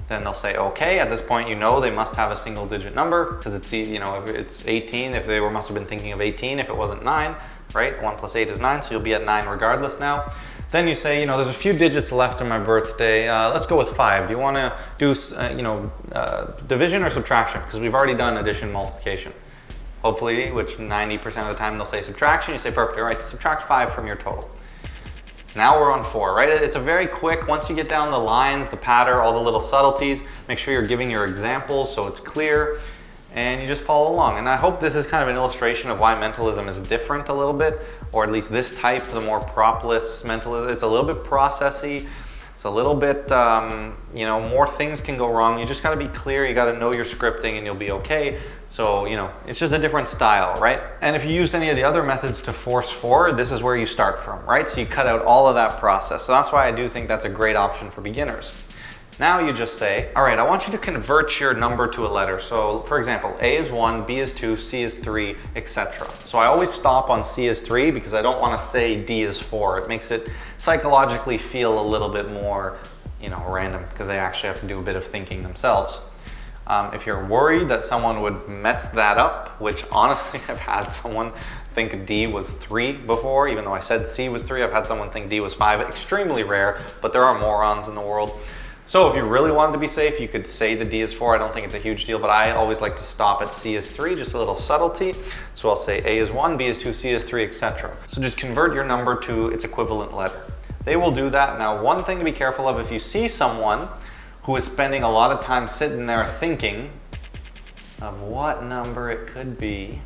Then they'll say, okay, at this point, you know they must have a single digit number because it's, you know, if it's 18, if they must have been thinking of 18 if it wasn't 9, right? 1 plus 8 is 9, so you'll be at 9 regardless now. Then you say, you know, there's a few digits left in my birthday. Let's go with 5. Do you want to do, division or subtraction? Because we've already done addition, multiplication. Hopefully, which 90% of the time they'll say subtraction. You say, perfect, all right, subtract 5 from your total. Now we're on 4, right? It's a very quick, once you get down the lines, the pattern, all the little subtleties, make sure you're giving your examples so it's clear. And you just follow along. And I hope this is kind of an illustration of why mentalism is different a little bit, or at least this type, the more propless mentalism. It's a little bit processy. It's a little bit, more things can go wrong. You just got to be clear. You got to know your scripting and you'll be okay. So, it's just a different style, right? And if you used any of the other methods to force forward, this is where you start from, right? So you cut out all of that process. So that's why I do think that's a great option for beginners. Now you just say, all right, I want you to convert your number to a letter. So for example, A is 1, B is 2, C is 3, etc. So I always stop on C is 3 because I don't want to say D is 4. It makes it psychologically feel a little bit more, random because they actually have to do a bit of thinking themselves. If you're worried that someone would mess that up, which honestly I've had someone think D was 3 before, even though I said C was 3, I've had someone think D was 5. Extremely rare, but there are morons in the world. So if you really wanted to be safe, you could say the D is 4. I don't think it's a huge deal, but I always like to stop at C is 3, just a little subtlety. So I'll say A is 1, B is 2, C is 3, etc. So just convert your number to its equivalent letter. They will do that. Now, one thing to be careful of, if you see someone who is spending a lot of time sitting there thinking of what number it could be,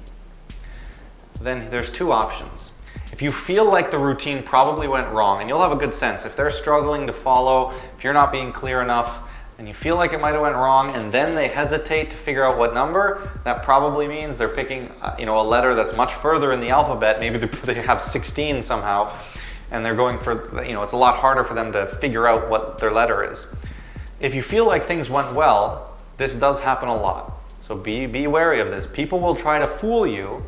then there's 2 options. If you feel like the routine probably went wrong, and you'll have a good sense, if they're struggling to follow, if you're not being clear enough, and you feel like it might have went wrong, and then they hesitate to figure out what number, that probably means they're picking a letter that's much further in the alphabet. Maybe they have 16 somehow, and they're going for, it's a lot harder for them to figure out what their letter is. If you feel like things went well, this does happen a lot. So be wary of this. People will try to fool you,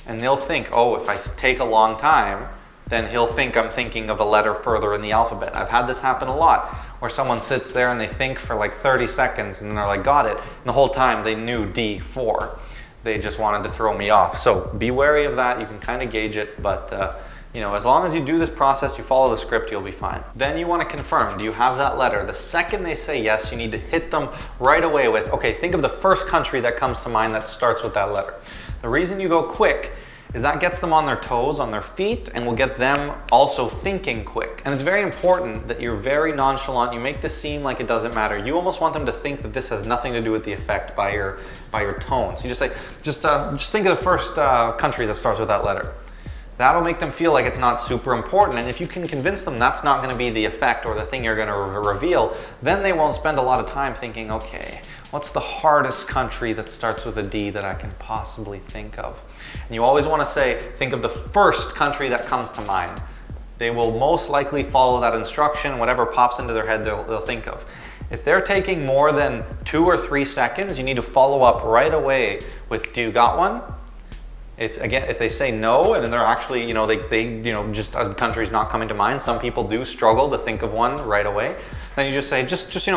and they'll think, oh, if I take a long time, then he'll think I'm thinking of a letter further in the alphabet. I've had this happen a lot, where someone sits there and they think for like 30 seconds, and then they're like, got it. And the whole time they knew D4. They just wanted to throw me off. So be wary of that. You can kind of gauge it, but as long as you do this process, you follow the script, you'll be fine. Then you want to confirm, do you have that letter? The second they say yes, you need to hit them right away with, okay, think of the first country that comes to mind that starts with that letter. The reason you go quick is that gets them on their toes, on their feet, and will get them also thinking quick. And it's very important that you're very nonchalant. You make this seem like it doesn't matter. You almost want them to think that this has nothing to do with the effect by your tone. So you just say, just think of the first country that starts with that letter. That'll make them feel like it's not super important. And if you can convince them that's not going to be the effect or the thing you're going to reveal, then they won't spend a lot of time thinking, okay, what's the hardest country that starts with a D that I can possibly think of? And you always want to say, think of the first country that comes to mind. They will most likely follow that instruction. Whatever pops into their head, they'll think of. If they're taking more than 2 or 3 seconds, you need to follow up right away with, do you got one? If they say no, and then they're actually, just a country's not coming to mind. Some people do struggle to think of one right away. Then you just say,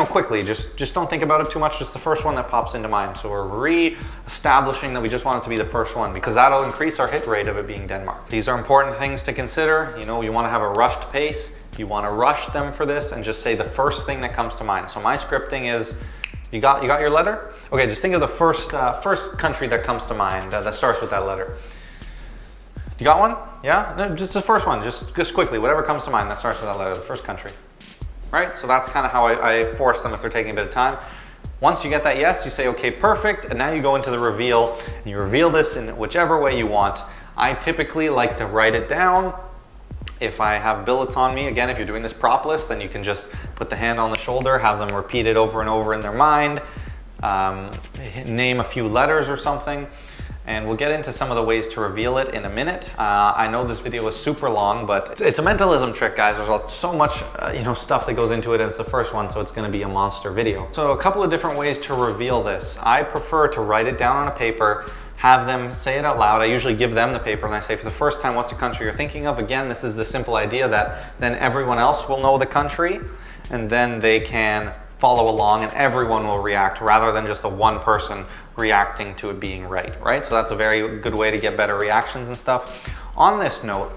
quickly, just don't think about it too much. Just the first one that pops into mind. So we're re-establishing that we just want it to be the first one, because that'll increase our hit rate of it being Denmark. These are important things to consider. You want to have a rushed pace. You want to rush them for this and just say the first thing that comes to mind. So my scripting is, you got your letter? Okay, just think of the first country that comes to mind that starts with that letter. You got one? Yeah? No, just the first one, just quickly, whatever comes to mind that starts with that letter, the first country. Right? So that's kind of how I force them if they're taking a bit of time. Once you get that yes, you say, okay, perfect, and now you go into the reveal, and you reveal this in whichever way you want. I typically like to write it down. If I have billets on me, again, if you're doing this propless, then you can just put the hand on the shoulder, have them repeat it over and over in their mind, name a few letters or something, and we'll get into some of the ways to reveal it in a minute. I know this video is super long, but it's a mentalism trick, guys. There's so much stuff that goes into it, and it's the first one, so it's going to be a monster video. So a couple of different ways to reveal this. I prefer to write it down on a paper, have them say it out loud. I usually give them the paper and I say, for the first time, what's the country you're thinking of? Again, this is the simple idea that then everyone else will know the country, and then they can follow along and everyone will react rather than just the one person reacting to it being right? So that's a very good way to get better reactions and stuff. On this note,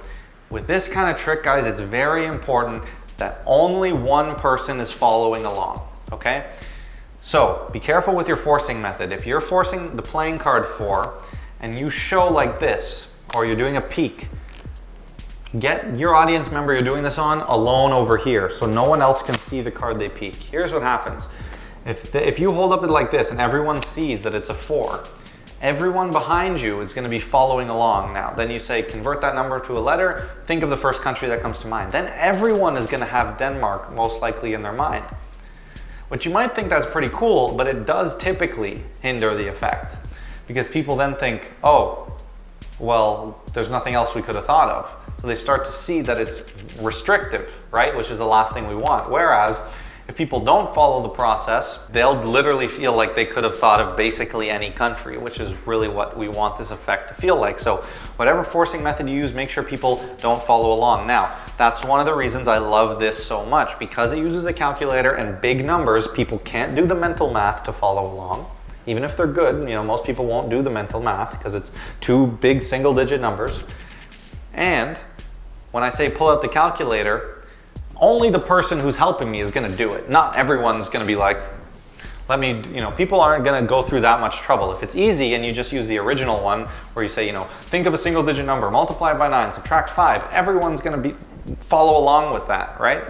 with this kind of trick, guys, it's very important that only one person is following along, okay? So be careful with your forcing method. If you're forcing the playing card 4 and you show like this, or you're doing a peek, get your audience member you're doing this on alone over here so no one else can see the card they peek. Here's what happens. If you hold up it like this and everyone sees that it's a 4, everyone behind you is going to be following along now. Then you say, convert that number to a letter, think of the first country that comes to mind. Then everyone is going to have Denmark most likely in their mind. Which you might think that's pretty cool, but it does typically hinder the effect. Because people then think, oh, well, there's nothing else we could have thought of. So they start to see that it's restrictive, right? Which is the last thing we want. Whereas, if people don't follow the process, they'll literally feel like they could have thought of basically any country, which is really what we want this effect to feel like. So whatever forcing method you use, make sure people don't follow along. Now, that's one of the reasons I love this so much. Because it uses a calculator and big numbers, people can't do the mental math to follow along. Even if they're good, most people won't do the mental math because it's 2 big single-digit numbers. And when I say pull out the calculator, only the person who's helping me is going to do it. Not everyone's going to be like, people aren't going to go through that much trouble. If it's easy and you just use the original one where you say, think of a single digit number, multiply it by 9, subtract 5, everyone's going to follow along with that, right?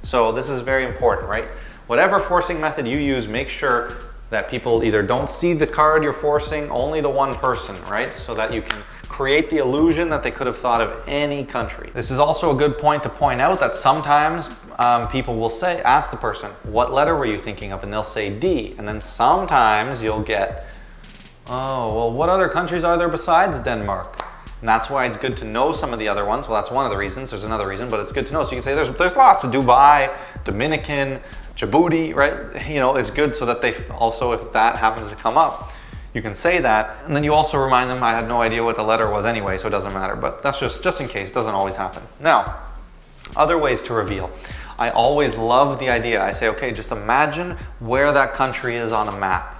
So this is very important, right? Whatever forcing method you use, make sure that people either don't see the card you're forcing, only the one person, right? So that you can create the illusion that they could have thought of any country. This is also a good point to point out that sometimes people will ask the person, what letter were you thinking of? And they'll say D. And then sometimes you'll get, oh, well, what other countries are there besides Denmark? And that's why it's good to know some of the other ones. Well, that's one of the reasons. There's another reason, but it's good to know. So you can say there's lots of Dubai, Dominican, Djibouti, right? It's good so that they also, if that happens to come up, you can say that, and then you also remind them, I had no idea what the letter was anyway, so it doesn't matter. But that's just in case, it doesn't always happen. Now, other ways to reveal. I always love the idea. I say, okay, just imagine where that country is on a map.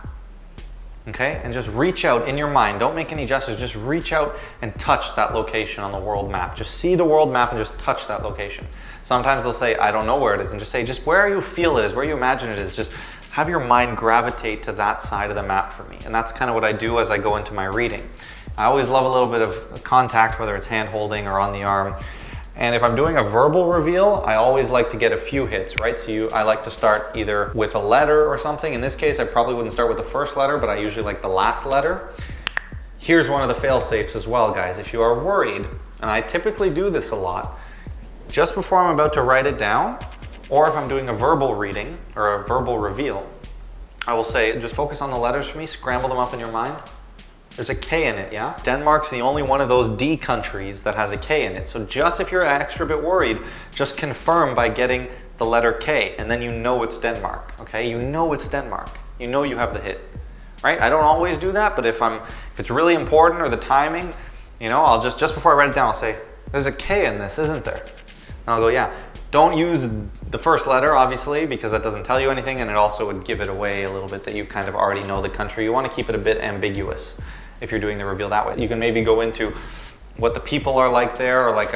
Okay, and just reach out in your mind. Don't make any gestures, just reach out and touch that location on the world map. Just see the world map and just touch that location. Sometimes they'll say, I don't know where it is, and just say, just where you feel it is, where you imagine it is, just have your mind gravitate to that side of the map for me. And that's kind of what I do as I go into my reading. I always love a little bit of contact, whether it's hand holding or on the arm. And if I'm doing a verbal reveal, I always like to get a few hits, right? So I like to start either with a letter or something. In this case, I probably wouldn't start with the first letter, but I usually like the last letter. Here's one of the fail-safes as well, guys. If you are worried, and I typically do this a lot, just before I'm about to write it down, or if I'm doing a verbal reading or a verbal reveal, I will say, just focus on the letters for me, scramble them up in your mind. There's a K in it, yeah? Denmark's the only one of those D countries that has a K in it. So just if you're an extra bit worried, just confirm by getting the letter K, and then you know it's Denmark, okay? You know it's Denmark. You know you have the hit, right? I don't always do that, but if it's really important or the timing, I'll just before I write it down, I'll say, there's a K in this, isn't there? And I'll go, yeah. Don't use the first letter, obviously, because that doesn't tell you anything, and it also would give it away a little bit that you kind of already know the country. You want to keep it a bit ambiguous if you're doing the reveal that way. You can maybe go into what the people are like there, or like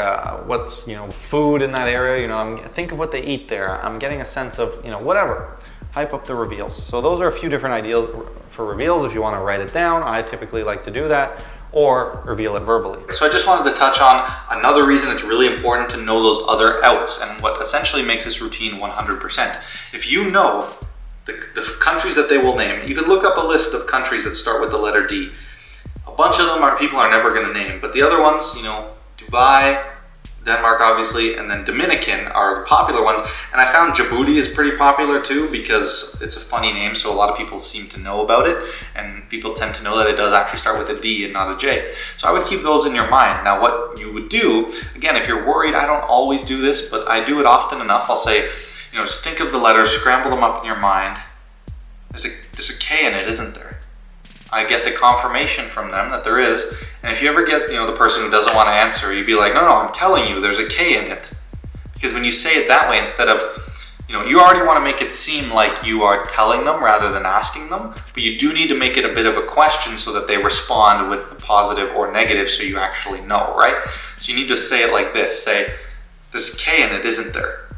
what's food in that area. Think of what they eat there. I'm getting a sense of whatever. Hype up the reveals. So those are a few different ideas for reveals. If you want to write it down, I typically like to do that, or reveal it verbally. So I just wanted to touch on another reason it's really important to know those other outs and what essentially makes this routine 100%. If you know the countries that they will name, you could look up a list of countries that start with the letter D. bunch of them people are never going to name, but the other ones, you know, Dubai, Denmark obviously, and then Dominican are popular ones. And I found Djibouti is pretty popular too because it's a funny name, so a lot of people seem to know about it, and people tend to know that it does actually start with a D and not a J. So I would keep those in your mind. Now what you would do, again, if you're worried, I don't always do this, but I do it often enough. I'll say, you know, just think of the letters, scramble them up in your mind. There's a K in it, isn't there? I get the confirmation from them that there is. And if you ever get, you know, the person who doesn't want to answer, you'd be like, no, I'm telling you, there's a K in it. Because when you say it that way, instead of, you know, you already want to make it seem like you are telling them rather than asking them, but you do need to make it a bit of a question so that they respond with the positive or negative so you actually know, right? So you need to say it like this. Say, there's a K in it, isn't there?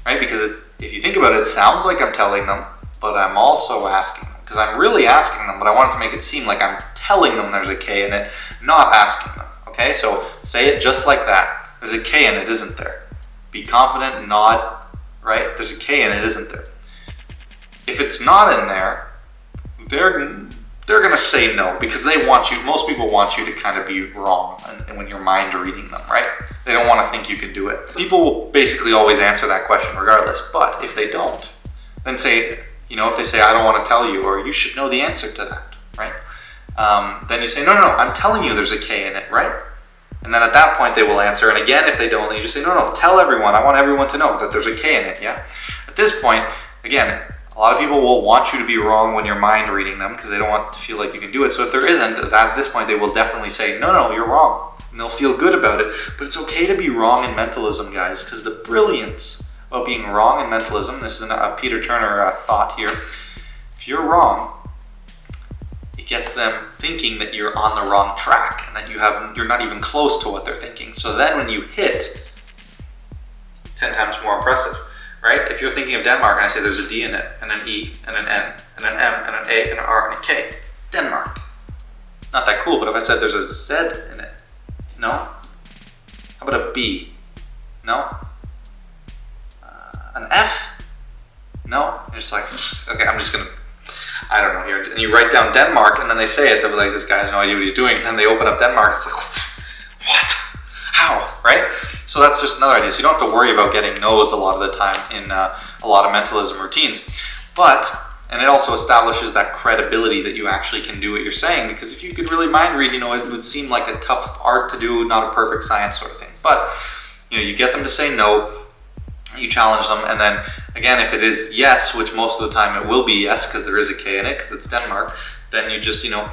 Right? Because if you think about it, it sounds like I'm telling them, but I'm also asking them. Because I'm really asking them, but I want it to make it seem like I'm telling them there's a K in it, not asking them. Okay, so say it just like that. There's a K in it, isn't there? Be confident, nod, right? There's a K in it, isn't there? If it's not in there, they're gonna say no because they want you. Most people want you to kind of be wrong, and when you're mind reading them, right? They don't want to think you can do it. People will basically always answer that question regardless. But if they don't, then say, you know, if they say, I don't want to tell you, or you should know the answer to that, right? Then you say, no, I'm telling you there's a K in it, right? And then at that point they will answer. And again, if they don't, then you just say, no, tell everyone. I want everyone to know that there's a K in it, yeah? At this point, again, a lot of people will want you to be wrong when you're mind reading them because they don't want to feel like you can do it. So if there isn't, at this point they will definitely say, no, you're wrong. And they'll feel good about it. But it's okay to be wrong in mentalism, guys, because the brilliance about being wrong in mentalism, this is a Peter Turner thought here. If you're wrong, it gets them thinking that you're on the wrong track and that you're not even close to what they're thinking. So then when you hit, 10 times more impressive, right? If you're thinking of Denmark and I say there's a D in it, and an E, and an N, and an M, and an A, and an R, and a K, Denmark. Not that cool, but if I said there's a Z in it, no? How about a B? No? An F? No? You're just like, okay, I'm just gonna, I don't know here. And you write down Denmark, and then they say it, they'll be like, this guy has no idea what he's doing. And then they open up Denmark, it's like, what? How? Right? So that's just another idea. So you don't have to worry about getting no's a lot of the time in a lot of mentalism routines. And it also establishes that credibility that you actually can do what you're saying, because if you could really mind read, you know, it would seem like a tough art to do, not a perfect science sort of thing. But, you know, you get them to say no, you challenge them, and then again, if it is yes, which most of the time it will be yes because there is a K in it because it's Denmark, then you just, you know,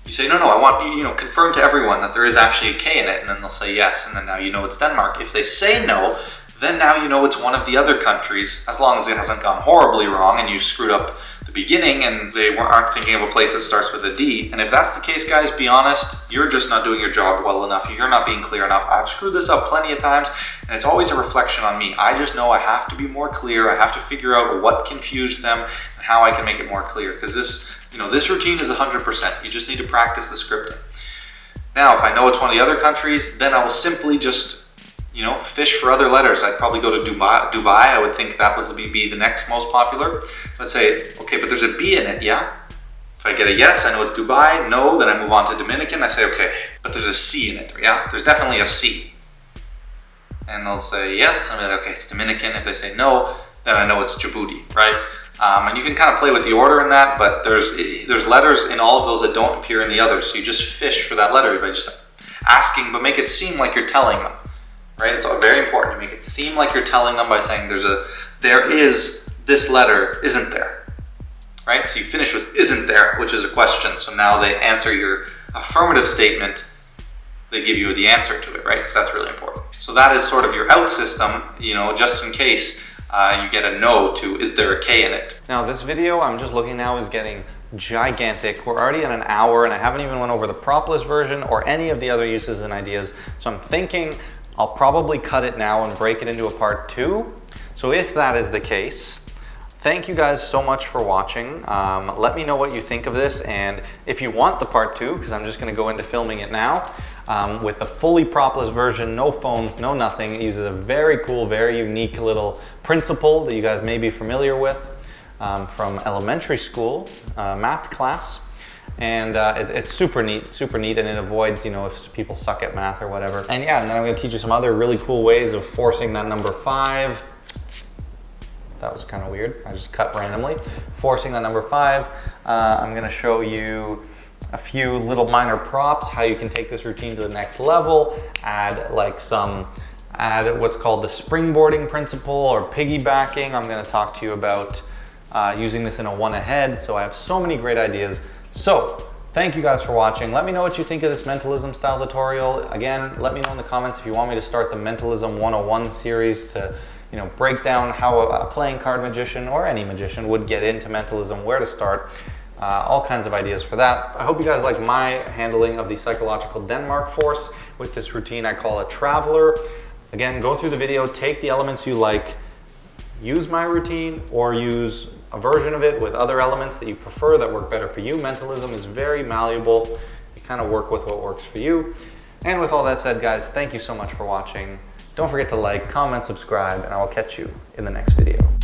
you say no, I want you, you know, confirm to everyone that there is actually a K in it, and then they'll say yes, and then now you know it's Denmark. If they say no, then now you know it's one of the other countries, as long as it hasn't gone horribly wrong and you screwed up the beginning and they aren't thinking of a place that starts with a D. And if that's the case, guys, be honest, you're just not doing your job well enough. You're not being clear enough. I've screwed this up plenty of times, and it's always a reflection on me. I just know I have to be more clear. I have to figure out what confused them and how I can make it more clear, because this, you know, this routine is 100%. You just need to practice the scripting. Now, if I know it's one of the other countries, then I will simply just, you know, fish for other letters. I'd probably go to Dubai. I would think that was be the next most popular. Let's say, okay, but there's a B in it, yeah? If I get a yes, I know it's Dubai. No, then I move on to Dominican. I say, okay, but there's a C in it, yeah? There's definitely a C. And they'll say yes. I'm like, okay, it's Dominican. If they say no, then I know it's Djibouti, right? And you can kind of play with the order in that, but there's letters in all of those that don't appear in the others. So you just fish for that letter by just asking, but make it seem like you're telling them. Right? It's very important. You make it seem like you're telling them by saying there is this letter, isn't there? Right? So you finish with isn't there, which is a question. So now they answer your affirmative statement. They give you the answer to it, right? Because that's really important. So that is sort of your out system, you know, just in case you get a no to is there a K in it. Now this video I'm just looking now is getting gigantic. We're already at an hour and I haven't even went over the propless version or any of the other uses and ideas. So I'm thinking I'll probably cut it now and break it into a part 2. So if that is the case, thank you guys so much for watching. Let me know what you think of this, and if you want the part 2, because I'm just going to go into filming it now, with a fully propless version, no phones, no nothing. It uses a very cool, very unique little principle that you guys may be familiar with from elementary school, math class. And it's super neat, and it avoids, if people suck at math or whatever. And yeah, and then I'm gonna teach you some other really cool ways of forcing that number 5. That was kind of weird. I just cut randomly. Forcing that number 5. I'm gonna show you a few little minor props, how you can take this routine to the next level, add what's called the springboarding principle or piggybacking. I'm gonna talk to you about using this in a one ahead. So I have so many great ideas. So thank you guys for watching. Let me know what you think of this mentalism style tutorial. Again, let me know in the comments if you want me to start the Mentalism 101 series to break down how a playing card magician or any magician would get into mentalism, where to start, all kinds of ideas for that. I hope you guys like my handling of the psychological Denmark force with this routine I call a traveler. Again, go through the video, take the elements you like, use my routine or use a version of it with other elements that you prefer that work better for you. Mentalism is very malleable. You kind of work with what works for you. And with all that said, guys, thank you so much for watching. Don't forget to like, comment, subscribe, and I will catch you in the next video.